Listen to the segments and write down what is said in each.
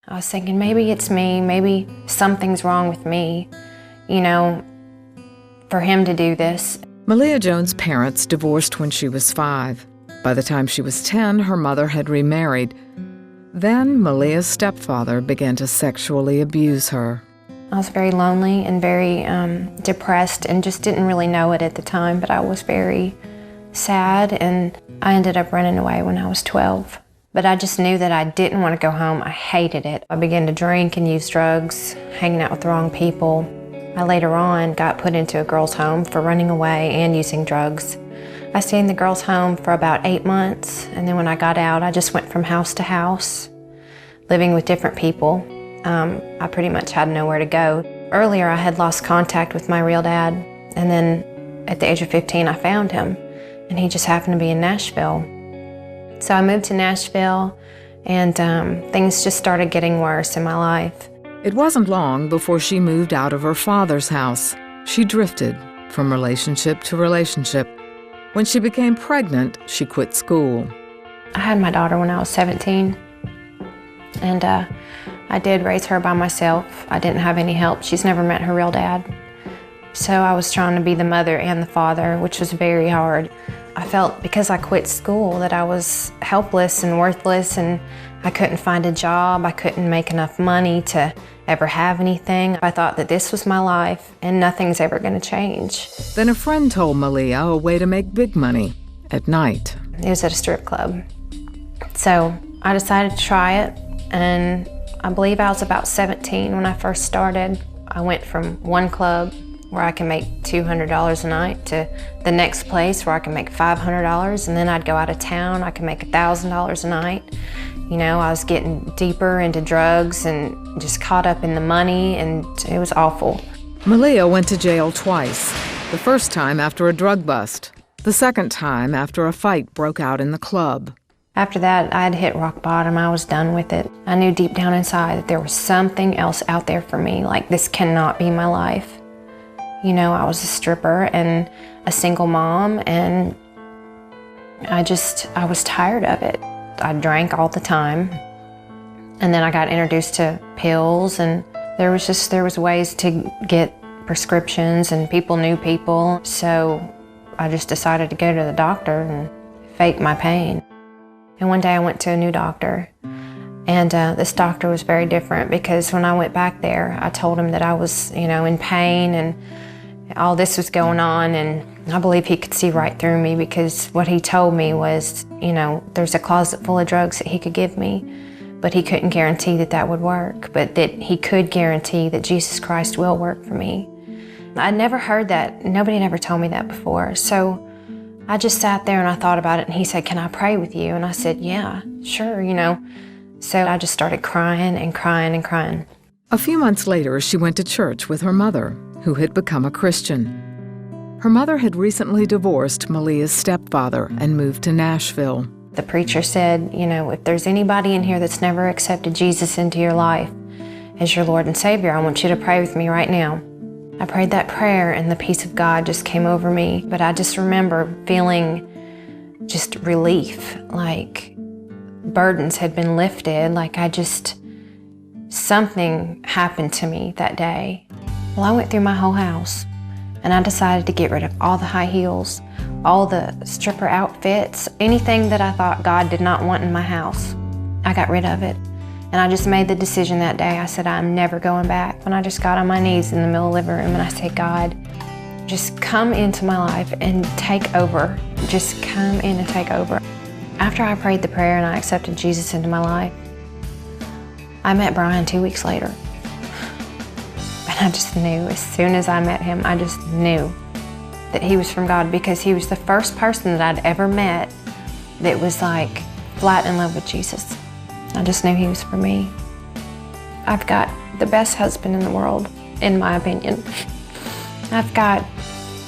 I was thinking, maybe it's me, maybe something's wrong with me, you know, for him to do this. Meleah Jones' parents divorced when she was 5. By the time she was 10, her mother had remarried. Then Meleah's stepfather began to sexually abuse her. I was very lonely and very depressed and just didn't really know it at the time, but I was very sad, and I ended up running away when I was 12. But I just knew that I didn't want to go home. I hated it. I began to drink and use drugs, hanging out with the wrong people. I later on got put into a girls' home for running away and using drugs. I stayed in the girls' home for about 8 months, and then when I got out, I just went from house to house, living with different people. I pretty much had nowhere to go. Earlier, I had lost contact with my real dad, and then at the age of 15, I found him, and he just happened to be in Nashville. So I moved to Nashville, and things just started getting worse in my life. It wasn't long before she moved out of her father's house. She drifted from relationship to relationship. When she became pregnant, she quit school. I had my daughter when I was 17, and I did raise her by myself. I didn't have any help. She's never met her real dad. So I was trying to be the mother and the father, which was very hard. I felt because I quit school that I was helpless and worthless, and I couldn't find a job. I couldn't make enough money to ever have anything. I thought that this was my life and nothing's ever going to change. Then a friend told Meleah a way to make big money at night. It was at a strip club. So I decided to try it, and I believe I was about 17 when I first started. I went from one club where I can make $200 a night to the next place where I can make $500, and then I'd go out of town, I could make $1,000 a night. You know, I was getting deeper into drugs and just caught up in the money, and it was awful. Meleah went to jail twice. The first time after a drug bust. The second time after a fight broke out in the club. After that, I had hit rock bottom. I was done with it. I knew deep down inside that there was something else out there for me. Like, this cannot be my life. You know, I was a stripper and a single mom, and I was tired of it. I drank all the time, and then I got introduced to pills, and there was ways to get prescriptions, and people knew people. So I just decided to go to the doctor and fake my pain. And one day I went to a new doctor, and this doctor was very different, because when I went back there, I told him that I was, you know, in pain and all this was going on, and I believe he could see right through me, because what he told me was, you know, there's a closet full of drugs that he could give me, but he couldn't guarantee that that would work, but that he could guarantee that Jesus Christ will work for me. I'd never heard that. Nobody had ever told me that before. So I just sat there and I thought about it, and he said, "Can I pray with you?" And I said, "Yeah, sure," you know. So I just started crying and crying and crying. A few months later, she went to church with her mother, who had become a Christian. Her mother had recently divorced Meleah's stepfather and moved to Nashville. The preacher said, you know, if there's anybody in here that's never accepted Jesus into your life as your Lord and Savior, I want you to pray with me right now. I prayed that prayer, and the peace of God just came over me. But I just remember feeling just relief, like burdens had been lifted, like something happened to me that day. Well, I went through my whole house, and I decided to get rid of all the high heels, all the stripper outfits, anything that I thought God did not want in my house. I got rid of it. And I just made the decision that day. I said, I'm never going back. And I just got on my knees in the middle of the living room, and I said, God, just come into my life and take over. Just come in and take over. After I prayed the prayer and I accepted Jesus into my life, I met Brian 2 weeks later. And I just knew, as soon as I met him, I just knew that he was from God, because he was the first person that I'd ever met that was like flat in love with Jesus. I just knew he was for me. I've got the best husband in the world, in my opinion. I've got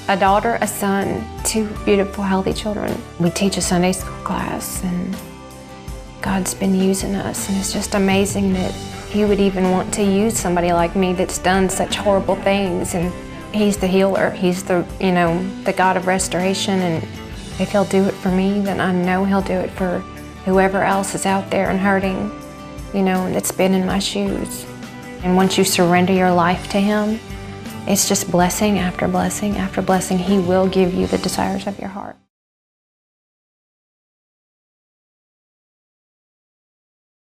a daughter, a son, 2 beautiful, healthy children. We teach a Sunday school class, and God's been using us, and it's just amazing that he would even want to use somebody like me that's done such horrible things. And he's the healer. He's the God of restoration, and if he'll do it for me, then I know he'll do it for whoever else is out there and hurting. you know, that's been in my shoes. And once you surrender your life to Him, it's just blessing after blessing after blessing. He will give you the desires of your heart.